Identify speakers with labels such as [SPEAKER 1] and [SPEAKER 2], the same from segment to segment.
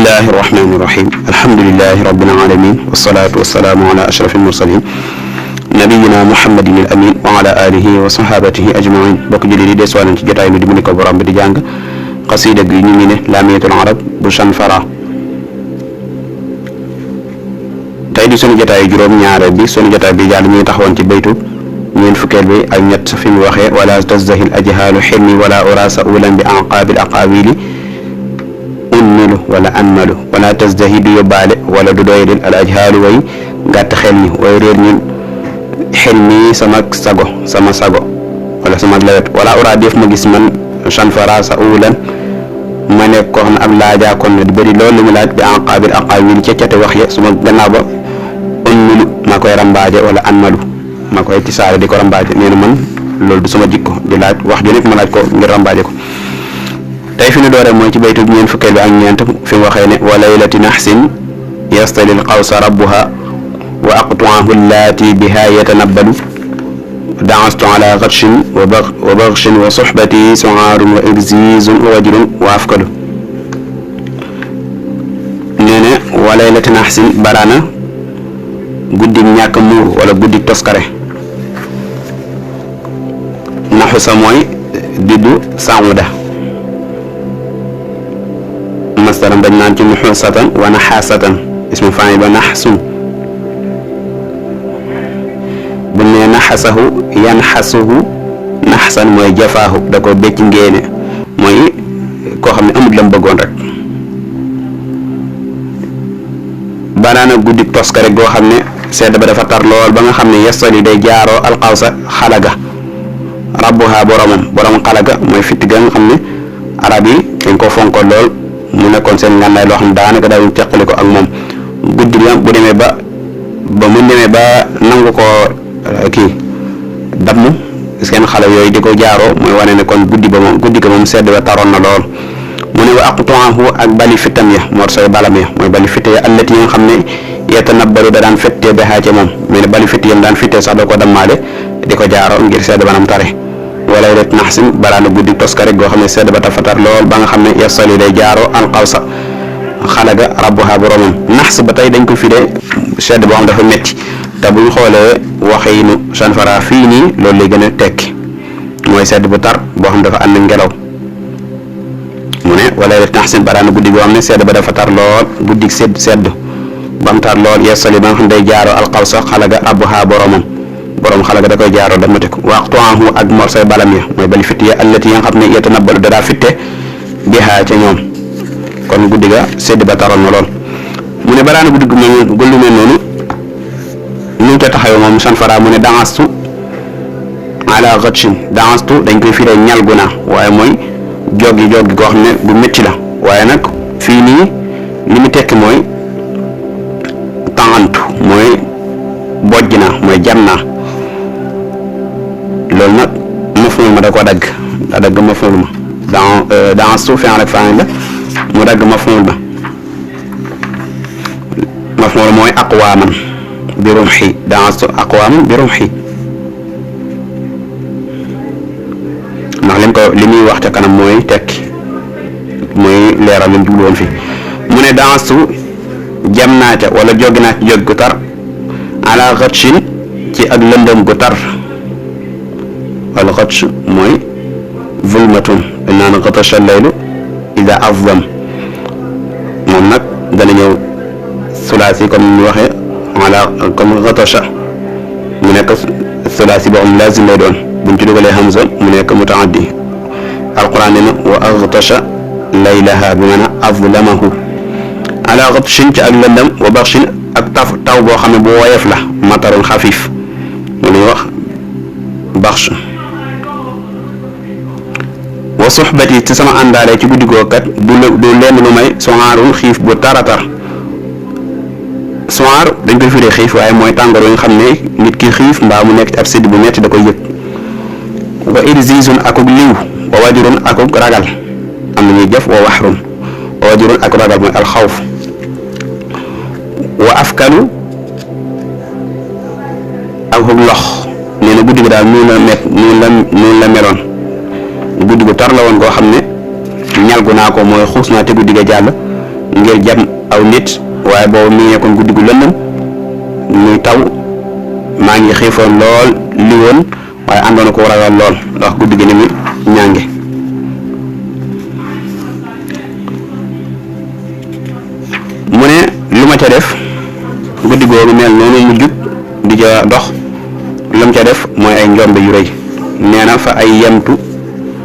[SPEAKER 1] bismillahi irrahmani irrahim alhamdulilahi rabbil alamin wasalaatu wasalaamu ala ashraf almursalin nabiyina muhammadin al amin wa ala alihi wa sahabatihi ajmain bokk julli di desuwaa nañ ci jotaay bi di mu ni ko borom bi di jàng xasida gi ñu ngi ne laamiyatul arab bu Chanfara tey di sunu jotaayu juróom-ñaareel bi sunu jotaay bi jàll ñu ngi taxawoon ci baytu ñeent fukkeel bi ak ñett fi mu waxee wala tazdahil ajhaalu xilmi wala urasa ulan bi anqaabil aqaawili unmilu wala anmalu wala tasdahi du yóbbaale wala du doyadil al ajhaalu way gàtt xel ñi way réer ñi xel mi sama sago wala sama lewet wala ura def ma gis man Chanfara sa ulan ma nekk koo xam ne ab laajaa kon ne di bëri loolu li mu laaj bi anqaabil aqaawili ca cate wax ya suma gannaaw ba unmilu maa koy rambaaje wala anmalu ma koy tisaare di ko rambaaje nee na man loolu du sama jikko di laaj wax ju nekk ma laaj ko ngir rambaaje ko tey fi ñu dooree mooy ci baytu ñeent fukkeel bi ak ñeent fi mu waxee ne wa laylati naxsin yastalil qawsa rabbuha wa aqtuahu allaati biha yatanabbalu daastu ala gadshin wa bagshin wa suxbati soaarun wa irzizun wa wajrun wa afkalu nee ne wa laylati naxsin baraana guddi ñàkk muur wala guddi toskare naxu sa mooy diddu saamuda mastaram dañ naan ci nuxuusatan wa naxaasatan ismu faa'il ba naxsun bu nee naxasahu yanxasuhu naxsan mooy jafaahu da ko becc ngéene mooy koo xam ne amul lam bëggoon rek banaana guddi toskare goo xam ne sedd ba dafa tar lool ba nga xam ne yestali day jaaroo alxawsa xalaga rabbuha borom xalaga mooy fitti ga nga xam ne arab yi dañ ko fonko lool mu nekkoon seen ngànnaay loo xam ne daanaka daawuñ teqali ko ak moom guddi la bu demee ba mu demee ba nangu ko kii damm seen xale yooyu di ko jaaroo mooy wane ne kon guddi ga moom sedd ba taroon na lool mu ne wa aqtuahu ak bali fittam ya moo say balam ya mooy bali fitte ya allati yi nga xam ne yatanabbalu da daan fettee baxaa ca moom mais ne bali fitte yam daan fittee sax da ko dammaale di ko jaaroo ngir sedd banam tare wala ret naxsin baraana guddi toskare goo xam ne sedd ba tafatar lool ba nga xam ne yasali day jaaroo alxawsa xalaga rabbuha boromam naxs ba tey dañ ko firee sedd boo xam dafa metti te buñ xoolee waxinu Chanfara fii nii loolu lay gën a tekki mooy sedd bu tar boo xam dafa ànd ngelaw mu ne wala ret naxsin baraana guddi goo xam ne sedd ba dafa tar lool guddi sedd ba mu tar lool yasali ba nga xam day jaaroo alxawsa xalaga rabbuha boromam borom xalaga da koy jaaroo da mate ko waxtuahu ak morsay balam ya mooy bali fitt ya allati ya nga xam ne yatanabbalu da daa fitte bihaa ca ñoom kon guddi ga sedd ba taroon na lool mu ne baraana guddi gu mel noonu ñu ca taxawee moom Chanfara mu ne dangastu ala gadshin dangastu dañ koy firee ñal gu naa waaye mooy joggi goo xam ne gu métti la waaye nag fii nii li mu tekki mooy tangantu mooy bojj naa mooy jam naa loolu nag maf'ul ma da ko dagg maf'ul ma dans su fi'l ak fa'il la mu dagg maf'ul ba maf'ul mooy aqwaaman bi rumhi dans su aqwaaman bi rumhi ndax li muy wax ca kanam mooy tekki mooy leeral li mu jublu woon fii mu ne dans su jam naa ca wala joggi naa ci jog gu tar ala gadshin ci ak lëndëm gu tar wal gatsh mooy zulmatun dañ naan gatasha laylu ida azlam moom nag dana ñëw sulaasi comme ni waxee ala comme gatasha mu nekk sulaasi boo xam lazim lay doon buñ ci dugalee hamza mu nekk mutaaddi alquran ne na wa aghtasha laylaha bi maanaam azlamahu ala gatshin ci ak lëndëm wa bagshin ak taw boo xam ne bu woyof la matarun xafif mu ñuy wax baxsh wa suxbati ci sama àndaale ci guddi googu kat du lenn lu may soaarun xiif bu taratar soaar dañ koy firee xiif waaye mooy tàngoor yi nga xam ne nit ki xiif mbaa mu nekk ci ab sedd bu metti da koy yëg wa irzizun akuk liw wa wajrun akuk ragal am na ñuy jëf wa waxrun wa wajrun akuk ragal mooy alxawf wa afkalu ak xug lox nee na guddi gi daal noonu la meloon guddi gu tar la woon koo xam ne ñalgu naa ko mooy xuus naa te guddi ga jàll ngir jam aw nit waaye boobu mi nekkoon guddi gu lëndëm muy taw maa ngi xiifoon lool li woon waaye àndoon ko ragal lool ndax guddi gi ni mu ñànge mu ne lu ma ca def guddi googu mel noonu mu jub di ca dox lu ma ca def mooy ay njombe yu rëy nee na fa ay yamtu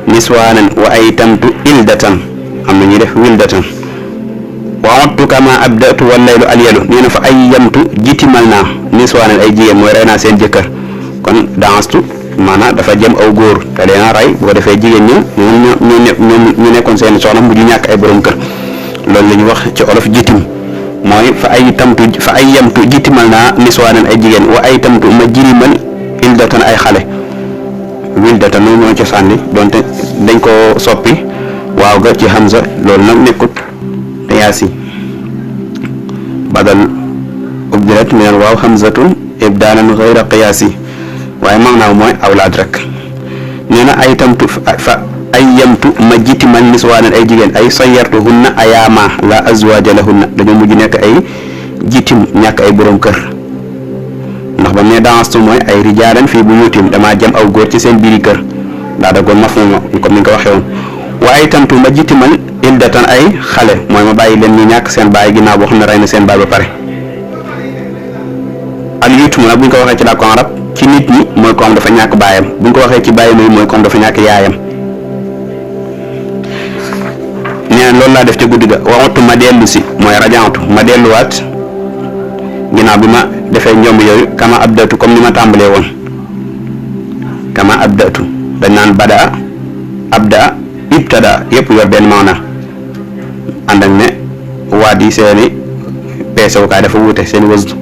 [SPEAKER 1] niswaanan wa ay tamtu ildatan am na ñuy def wildatan wa wattu kama abdatu wal laylu alyalu nee na fa ay yamtu jitimal naa niswaanan ay jigéen mooy rey naa seen jëkkër kon danstu maanaam dafa jëm aw góor te leen a rey bu ko defee jigéen ñi ñu nekkoon seen soxna mujj ñàkk ay borom kër loolu la ñu wax ci olof jitim mooy fa ay yamtu jitimal naa niswaanan ay jigéen wa ay tamtu ma jirimal ildatan ay xale wildatan noonu moo ci sànni donte dañ ko soppi waaw ga ci hamza loolu nag nekkut te yaasi badal ubdilat minal waaw hamzatun ibdaanan ghayra qiyaasi waaye maanaam mooy awlaad rek nee na ay tamtu fa ay yamtu ma jitimal niswaanan ay jigéen ay sayartuhunna ayaama la azwaaja lahunna dañoo mujj nekk ay jitim ñàkk ay borom kër ndax ba mu ne danstu mooy ay rijaalan fii buyuutim damaa jëm aw góor ci seen biiri kër daa dagoon mafhum comme ni nga ko waxee woon waaye tamtu ma jitimal ildatan ay xale mooy ma bàyyi leen ñu ñàkk seen baay ginnaaw boo xam ne rey na seen baay ba pare al yutum nag bu ñu ko waxee ci làkku arab ci nit ñi mooy ko am dafa ñàkk baayam bu ñu ko waxee ci bàyyi mooy ko am dafa ñàkk yaayam nee na loolu laa def ci guddi ga waxatu ma dellu si mooy rajantu ma delluwaat ginnaaw bi ma defee njomb yooyu kama abdatu comme ni ma tàmbalee woon kama abdatu dañ naan bada abda ibtada yëpp yor benn maana ànd ak ne waat yi seeni peesewukaay dafa wuute seeni wësdu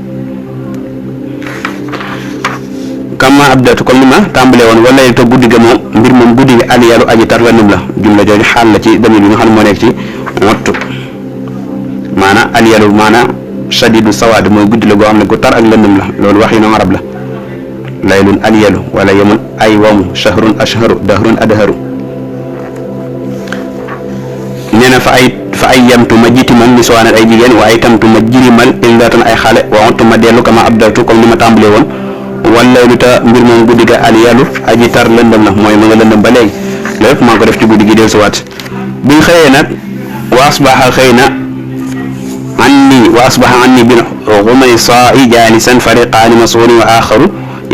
[SPEAKER 1] kama abdatu comme ni ma tàmbalee woon wala to guddi ga moom mbir moom guddi gi aliyalu aji tar la num la jumla jooju xaal la ci damir bi nga xam ne moo nekk ci wattu maana aliyalu maana shadidu sawaad mooy guddi la goo xam ne gu tar ak lëndëm la loolu wax yi na arab la laylun alyalu wala yemun ay wamu shahrun ashharu dahrun adharu nee na fa ay yamtu ma jitimal niswaanan ay jigéen waaye tamtu ma jirimal ildatan ay xale waxtu ma dellu kama abdatu comme ni ma tàmbalee woon wala lu ta mbir moom guddi ga alyalu aji tar lëndëm la mooy ma nga lëndëm ba léegi lépp maa ngi ko def ci guddi gi del siwaat buñ xëyee nag wa asbaha xëy na anni bil xumaysaa jaalisan fariqaani mas'uulun wa aaxaru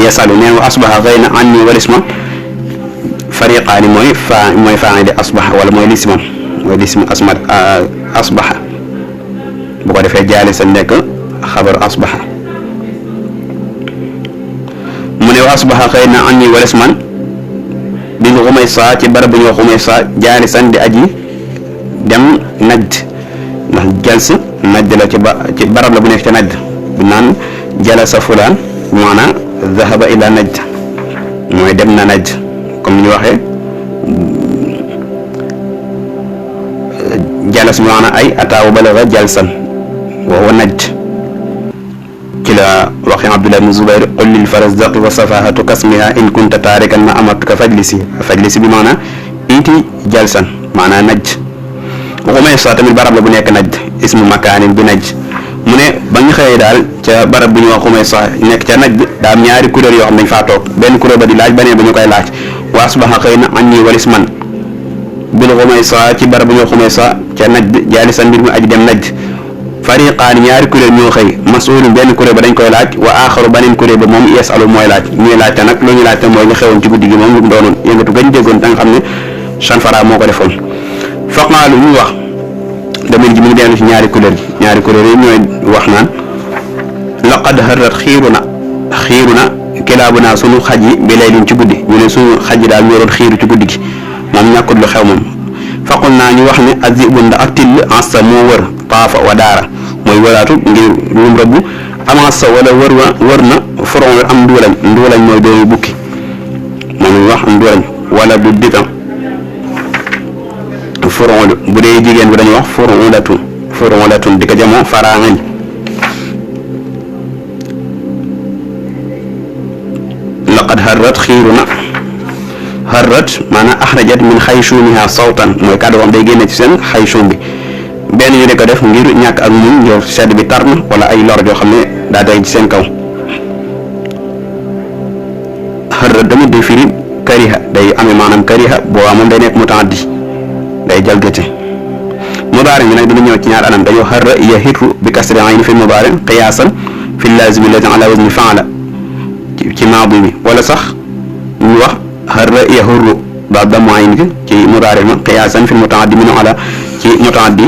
[SPEAKER 1] yasalu neen wa asbaha xëy na anni walisma fariqaani mooy faa'ili asbaha wala mooy lismam mooy lismu asbaha bu ko defee jaalisan nekk xabar asbaha mu ne wa asbaha xëy na anni walisman bil xumaysaa ci barab bu ñuy wax xumaysaa jaalisan di aji dem najd ndax jals najd la ci barab la bu nekk ca najd bu naan jalasa fulaan maanaam zahaba ila najd mooy dem na najd comme ni ñu waxee jalas maanaam ay ataawu balaga jalsan wa huwa najd ci la waxee Abdullah ibn Zubayr qul lil farazdaqi wa safahatu kasmiha in kunta taarikan ma amartuka fajlisi bi maanaam iti jalsan maanaam najd Xumaysa tamit barab la bu nekk najd ismu makaanin bi najd mu ne ba ñu xëyee daal ca barab bu ñu wax Xumaysa nekk ca najd daa am ñaari kuréel yoo xam dañ faa toog benn kuréel ba di laaj beneen ba ñu koy laaj wa asbaha xëy na anni walis man bil Xumaysa ci barab bu ñu wax Xumaysa ca najd jaalisan mbir mu aji dem najd fariqaani ñaari kuréel ñoo xëy mas'uulun benn kuréel ba dañ koy laaj wa aaxaru beneen kuréel ba moom yasalu mooy laaj ñuy laajte nag lu ñu laajte mooy li xewoon ci guddi gi moom lu mu doonoon yëngatu gañ déggoon da nga xam ne Chanfara moo ko defoon faqaalu ñu wax damir ji mi ngi dellu ci ñaari kuréel yi ñooy wax naan laqad harrat xiiruna kilaabuna sunu xaj yi bi laylin ci guddi ñu ne sunu xaj yi daal ñoo doon xiiru ci guddi gi moom ñàkkut lu xew moom faqul naa ñu wax ne azibu ndax ak till ansa moo wër taafa wa daara mooy wëraatu ngir luum rëbb amansa wala wër na furon am nduulañ mooy doomu bukki moom ñu wax nduulañ wala bu ditam furon bu dee jigéen bi dañuy wax furonlatun di ko jamoo faraangañ laqad harrat xiiruna harrat maanaam axrajat min xaysuumiha sawtan mooy kàddu wam day génne ci seen xaysuum bi benn ñu di ko def ngir ñàkk ak muñ ngir sedd bi tar na wala ay lor yoo xam ne daa day ci seen kaw. xarra tamit day firi kariha day amee maanaam kariha boobaa moom day nekk mutaaddi day jalgate. mudaari bi nag dina ñëw ci ñaar anam dañoo xarra yahiru bi kasri ayni fi mudaari qiyaasan fi laazimi allati ala wazni faala ci maadi bi wala sax ñu wax xarra yahurru ba dammu ayni ci mudaari ma qiyaasan fi mutaaddi min ala ci mutaaddi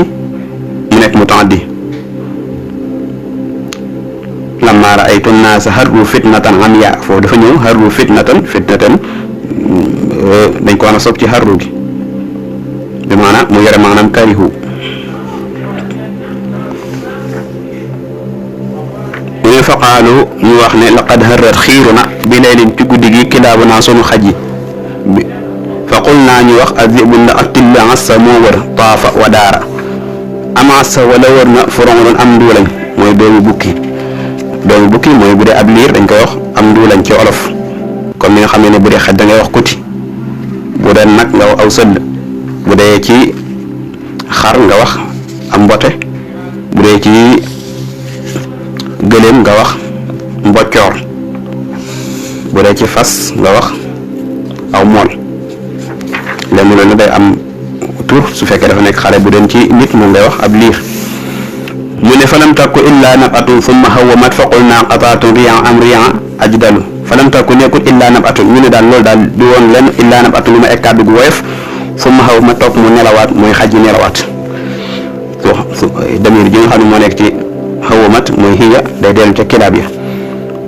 [SPEAKER 1] mu nekk mutaaddi. lammaa ra'aytu naasa harru fitnatan amyaa foofu dafa ñëw harru fitnatan dañ ko war a soog ci harru gi bi maanaam mu yore maanaam karihu. mu ne faqaalu ñu wax ne laqad harrat xiiru na bi leylin ci guddi gi kilaabu naa sunu xaj yi fa qul naa ñu wax azibu na ak tilla assa moo wër taafa wa daara am assa wala wër na furongoon am nduulañ mooy doomu bukki mooy bu dee ab liir dañ koy wax am nduulañ ci olof comme ni nga xam ne bu dee xaj da ngay wax kuti bu dee nag nga wax aw sëdd bu dee ci xar nga wax am mbote bu dee ci gëléem nga wax mboccoor bu dee ci fas nga wax aw mool lenn loolu day am tur su fekkee dafa nekk xale bu den ci nit moom ngay wax ab liir. mu ne falam takku illa nabatun summa hawamat fa qulna qataatun riyan am riyan ajdalu falam takku nekkul illa nabatun ñu ne daal loolu daal du woon lenn illa nabatun lu ma ek kàddu gu woyof summa hawamat topp mu nelawaat mooy xaj yi nelawaat damir ji nga xam ne moo nekk ci hawamat mooy hiya day dellu ca kilaab ya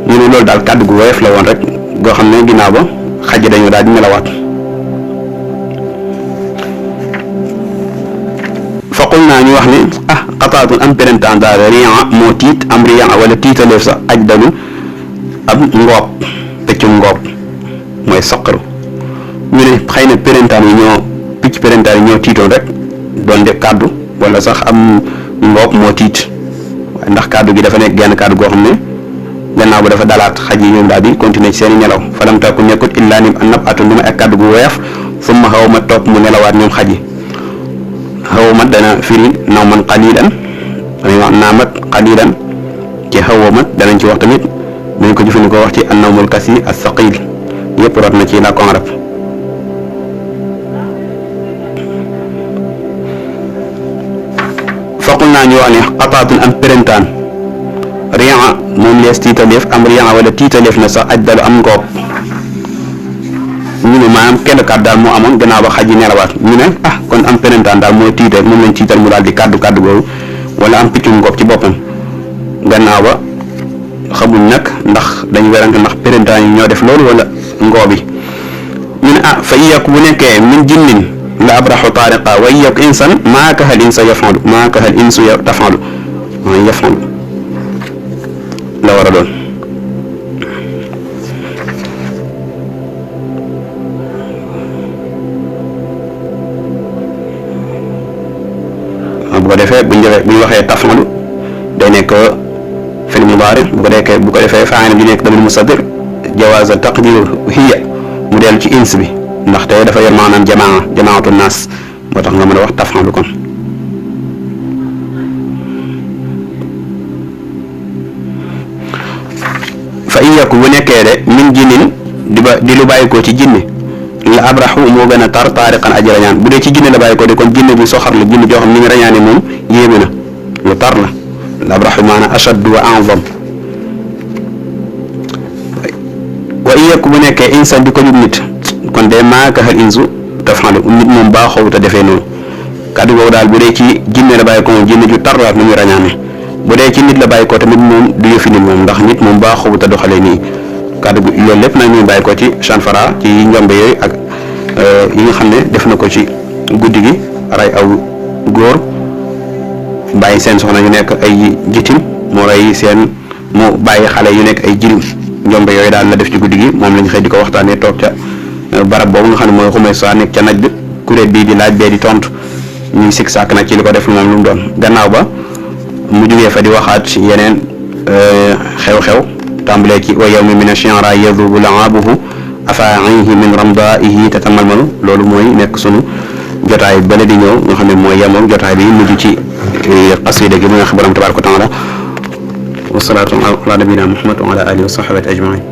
[SPEAKER 1] ñu ne loolu daal kàddu gu woyof la woon rek goo xam ne ginnaaw ba xaj dañoo daal di nelawaat. faqul naa ñu wax ne qataatun am perentaan daal riyan moo tiit am riyan wala tiitaleef sax ajdalu ab ngoob peccum ngoob mooy saqaru ñu ne xëy na perentaan yi picc perentaan yi ñoo tiitoon rek doon def kàddu wala sax am ngoob moo tiit waaye ndax kàddu gi dafa nekk genn kàddu goo xam ne gannaaw ba dafa dalaat xaj yi ñoom daal di continuer ci seen i nelaw falam takku nekkut illaa nim an nabatun lu ma ak kàddu gu weef summa xaw ma topp mu nelawaat ñoom xaj yi. xawamat dana firi nawman qalilan dañuy wax naamat qalilan ci xawamat danañ ci wax tamit dañ ko jëfandikoo wax ci annawmul kasi as-saqil yëpp rot na ci làkku arab. faqul naa ñu wax ne qataatun am perentaan riyan moom lees tiitaleef am riyan wala tiitaleef na sax ajdalu am ngoob ñu ne maanaam kenn kàddu daal moo amoon gannaaw ba xaj yi nelawaat ñu ne kon am perentaan daal mooy tiit rek moom lañ tiital mu daal di kàddu googu wala am piccum ngoob ci boppam gannaaw ba xamuñ nag ndax dañ werante ndax perentaan yi ñoo def loolu wala ngoob yi ñu ne fa iyak bu nekkee min jinnin la abraxu taariqa wa iyak insan maa kahal insa yafalu maa kahal insu tafalu yafalu la war a doon. bu ko defee bu ñu waxee tafalu day nekk fil mudaari bu ko defee faa'il bi nekk damir mustatir jawaaza taqdiru hiya mu dellu ci ins bi ndax tey dafa yor maanaam jamaatu naas moo tax nga mën a wax tafalu kon. fa in yakun bu nekkee de min jinnin di lu bàyyi ko ci jinne la abraxu moo gën a tar taariqan aji rañaan bu dee ci jinne la bàyyi ko de kon jinne bi soxar la jinne joo xam ni ñu rañaane moom yéeme na lu tar la abraxu maanaam ashaddu wa a'zam. wa in yakun bu nekkee insan di ko jub nit kon de maakahal insu tafalu nit moom baaxoo te defee noonu kàddu googu daal bu dee ci jinne la bàyyi ko moom jinne ju tar la nu muy rañaane bu dee ci nit la bàyyi ko tamit moom du yëfi nit moom ndax nit moom baaxoo te doxalee nii kàddu gi loolu lépp nag ñu bàyyi ko ci chanfara ci njombe yooyu ak yi nga xam ne def na ko ci guddi gi ray aw góor bàyyi seen soxna yu nekk ay jitim mu rey mu bàyyi xale yu nekk ay jirim njombe yooyu daal la def ci guddi gi moom lañ xëy di ko waxtaanee toog ca barab boobu nga xam ne mooy xumay saa nekk ca naj bi kuréel bii di laaj bee di tontu ñuy sikk sàkk nag ci li ko def moom lu mu doon gannaaw ba mu jógee fa di waxaat yeneen xew-xew tàmbalee ci wa yawmi min ash-shi'ra yadhubu la'abuhu afaa'ihi min ramdaa'ihi tatamalmalu loolu mooy nekk sunu jotaay bale di ñëw nga xam ne mooy yemoog jotaay bi mujj ci qasida gi muy wax borom tabaaraka wa taala wa salaatu ala nabina Muhammad wa ala alihi wa sahbihi ajmain